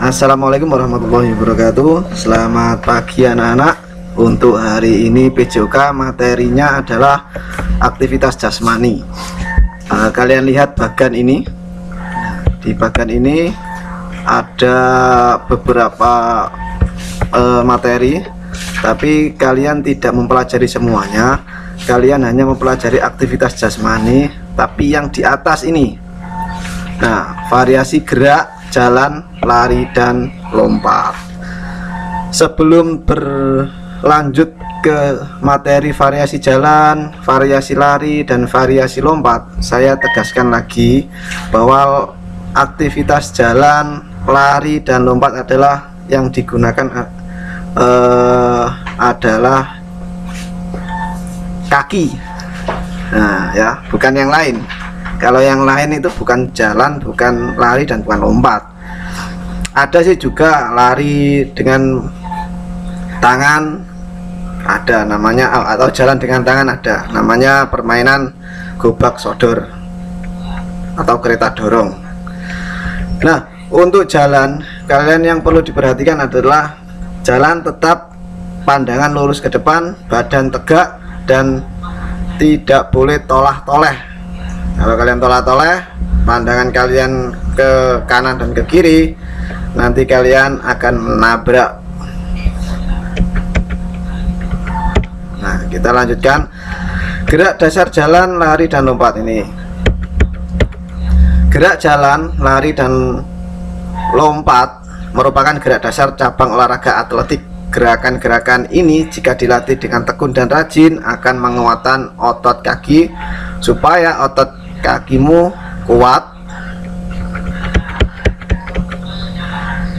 Assalamualaikum warahmatullahi wabarakatuh. Selamat pagi anak-anak. Untuk hari ini PJOK materinya adalah aktivitas jasmani. Kalian lihat bagan ini. Di bagan ini ada beberapa materi, tapi kalian tidak mempelajari semuanya. Kalian hanya mempelajari aktivitas jasmani, tapi yang di atas ini. Nah, variasi gerak, jalan, lari, dan lompat. Sebelum berlanjut ke materi variasi jalan, variasi lari, dan variasi lompat, saya tegaskan lagi bahwa aktivitas jalan, lari, dan lompat adalah yang digunakan adalah kaki. Nah ya, bukan yang lain. Kalau yang lain itu bukan jalan, bukan lari, dan bukan lompat. Ada sih juga lari dengan tangan, ada namanya, atau jalan dengan tangan ada namanya permainan gobak sodor atau kereta dorong. Nah, untuk jalan, kalian yang perlu diperhatikan adalah jalan tetap pandangan lurus ke depan, badan tegak, dan tidak boleh tolah-toleh. Kalau kalian tolah-toleh, pandangan kalian ke kanan dan ke kiri, nanti kalian akan menabrak. Nah, kita lanjutkan gerak dasar jalan, lari, dan lompat ini. Gerak jalan, lari, dan lompat merupakan gerak dasar cabang olahraga atletik. Gerakan-gerakan ini jika dilatih dengan tekun dan rajin akan menguatkan otot kaki supaya otot kakimu kuat.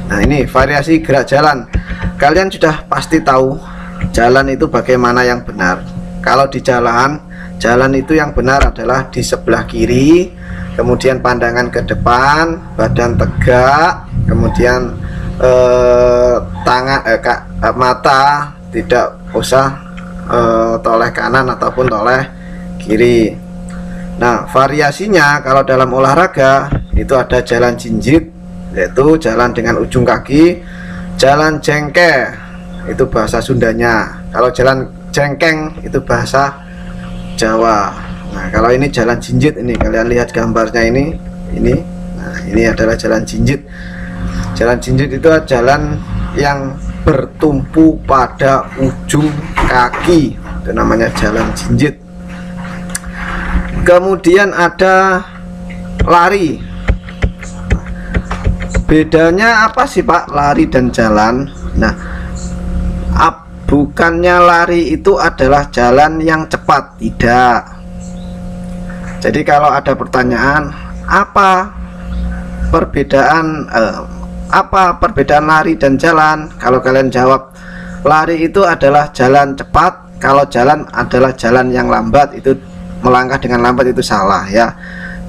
Nah, ini variasi gerak jalan. Kalian sudah pasti tahu jalan itu bagaimana yang benar. Kalau di jalan itu yang benar adalah di sebelah kiri, kemudian pandangan ke depan, badan tegak, kemudian mata tidak usah toleh kanan ataupun toleh kiri. Nah, variasinya kalau dalam olahraga itu ada jalan jinjit, yaitu jalan dengan ujung kaki, jalan jengke, itu bahasa Sundanya. Kalau jalan jengkeng itu bahasa Jawa. Nah, kalau ini jalan jinjit, ini kalian lihat gambarnya ini. Nah, ini adalah jalan jinjit. Jalan jinjit itu jalan yang bertumpu pada ujung kaki, itu namanya jalan jinjit. Kemudian ada lari. Bedanya apa sih Pak, lari dan jalan? Nah, bukannya lari itu adalah jalan yang cepat, tidak. Jadi kalau ada pertanyaan apa perbedaan lari dan jalan, kalau kalian jawab lari itu adalah jalan cepat, kalau jalan adalah jalan yang lambat, itu melangkah dengan lambat, itu salah ya.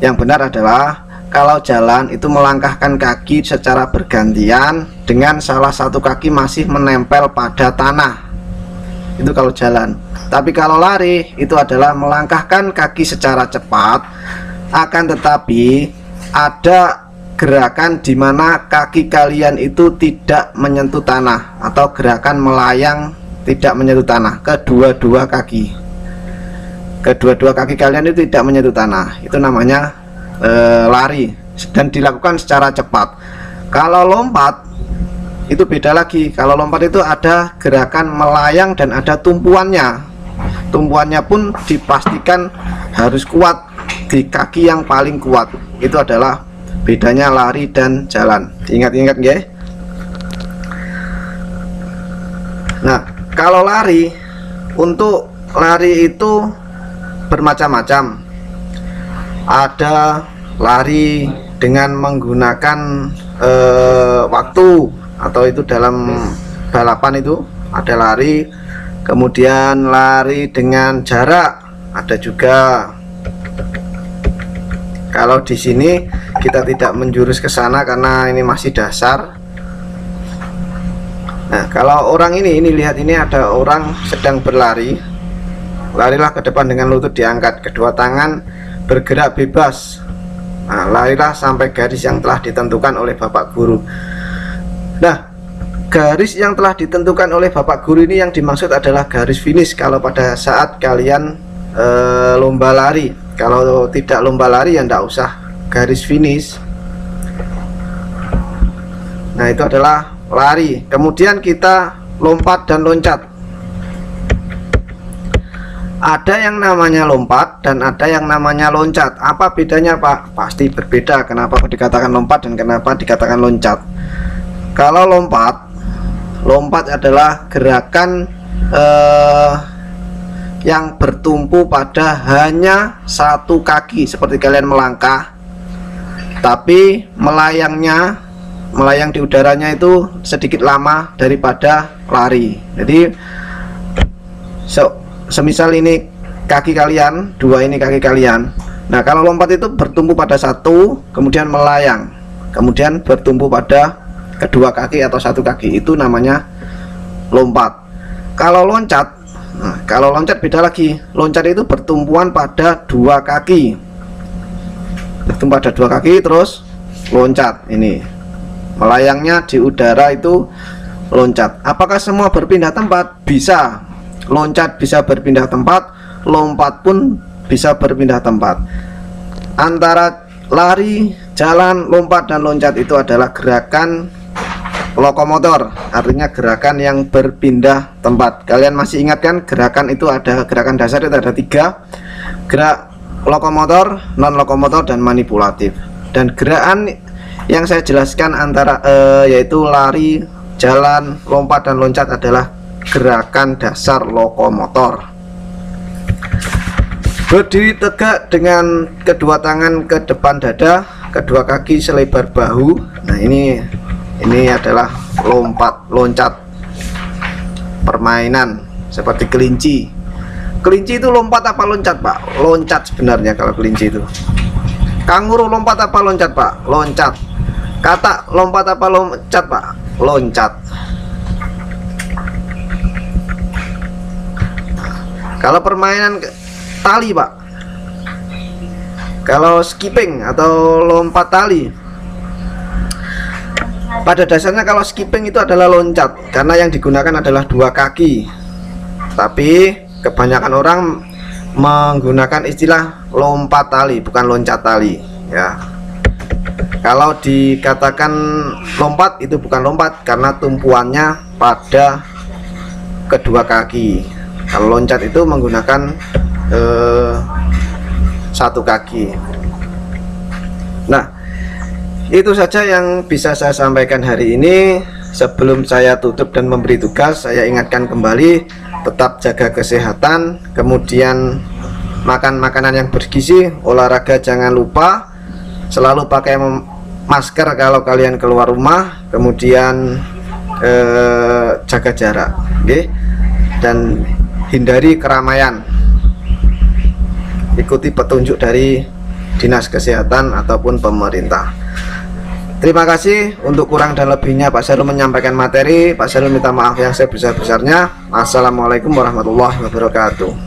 Yang benar adalah kalau jalan itu melangkahkan kaki secara bergantian dengan salah satu kaki masih menempel pada tanah, itu kalau jalan. Tapi kalau lari itu adalah melangkahkan kaki secara cepat, akan tetapi ada gerakan di mana kaki kalian itu tidak menyentuh tanah, atau gerakan melayang tidak menyentuh tanah. Kedua-dua kaki kalian itu tidak menyentuh tanah, itu namanya lari dan dilakukan secara cepat. Kalau lompat itu beda lagi. Kalau lompat itu ada gerakan melayang dan ada tumpuannya. Tumpuannya pun dipastikan harus kuat di kaki yang paling kuat. Itu adalah bedanya lari dan jalan. Ingat-ingat ya. Nah, kalau lari, untuk lari itu bermacam-macam. Ada lari dengan menggunakan waktu, atau itu dalam balapan itu ada lari. Kemudian lari dengan jarak ada juga. Kalau di sini kita tidak menjurus ke sana karena ini masih dasar. Nah, kalau orang ini lihat, ini ada orang sedang berlari. Larilah ke depan dengan lutut diangkat, kedua tangan bergerak bebas. Nah, larilah sampai garis yang telah ditentukan oleh Bapak Guru. Nah, garis yang telah ditentukan oleh Bapak Guru ini yang dimaksud adalah garis finish kalau pada saat kalian lomba lari. Kalau tidak lomba lari ya tidak usah garis finish. Nah, itu adalah lari. Kemudian kita lompat dan loncat. Ada yang namanya lompat dan ada yang namanya loncat. Apa bedanya, Pak? Pasti berbeda. Kenapa dikatakan lompat dan kenapa dikatakan loncat? Kalau lompat adalah gerakan yang bertumpu pada hanya satu kaki, seperti kalian melangkah, tapi melayang di udaranya itu sedikit lama daripada lari. Jadi semisal ini kaki kalian, dua ini kaki kalian. Nah, kalau lompat itu bertumpu pada satu, kemudian melayang, kemudian bertumpu pada kedua kaki atau satu kaki, itu namanya lompat. Kalau loncat, kalau loncat beda lagi. Loncat itu bertumpuan pada dua kaki, bertumpu pada dua kaki terus loncat. Ini melayangnya di udara itu loncat. Apakah semua berpindah tempat? Bisa. Loncat bisa berpindah tempat, lompat pun bisa berpindah tempat. Antara lari, jalan, lompat, dan loncat itu adalah gerakan lokomotor, artinya gerakan yang berpindah tempat. Kalian masih ingat kan, gerakan itu ada, gerakan dasar itu ada tiga: gerak lokomotor, non lokomotor, dan manipulatif. Dan gerakan yang saya jelaskan antara yaitu lari, jalan, lompat, dan loncat adalah gerakan dasar lokomotor. Berdiri tegak dengan kedua tangan ke depan dada, kedua kaki selebar bahu. Nah, ini adalah loncat permainan seperti kelinci. Kelinci itu lompat apa loncat, Pak? Loncat sebenarnya kalau kelinci itu. Kanguru lompat apa loncat, Pak? Loncat. Katak lompat apa loncat, Pak? Loncat. Kalau permainan tali, Pak, kalau skipping atau lompat tali, pada dasarnya kalau skipping itu adalah loncat, karena yang digunakan adalah dua kaki. Tapi kebanyakan orang menggunakan istilah lompat tali, bukan loncat tali, ya. Kalau dikatakan lompat, itu bukan lompat karena tumpuannya pada kedua kaki. Kalau loncat itu menggunakan satu kaki. Nah, itu saja yang bisa saya sampaikan hari ini. Sebelum saya tutup dan memberi tugas, saya ingatkan kembali, tetap jaga kesehatan, kemudian makan makanan yang bergizi, olahraga jangan lupa, selalu pakai masker kalau kalian keluar rumah, kemudian jaga jarak, okay? Dan hindari keramaian. Ikuti petunjuk dari Dinas Kesehatan ataupun pemerintah. Terima kasih. Untuk kurang dan lebihnya Pak Syahrul menyampaikan materi. Pak Syahrul minta maaf yang sebesar-besarnya. Assalamualaikum warahmatullahi wabarakatuh.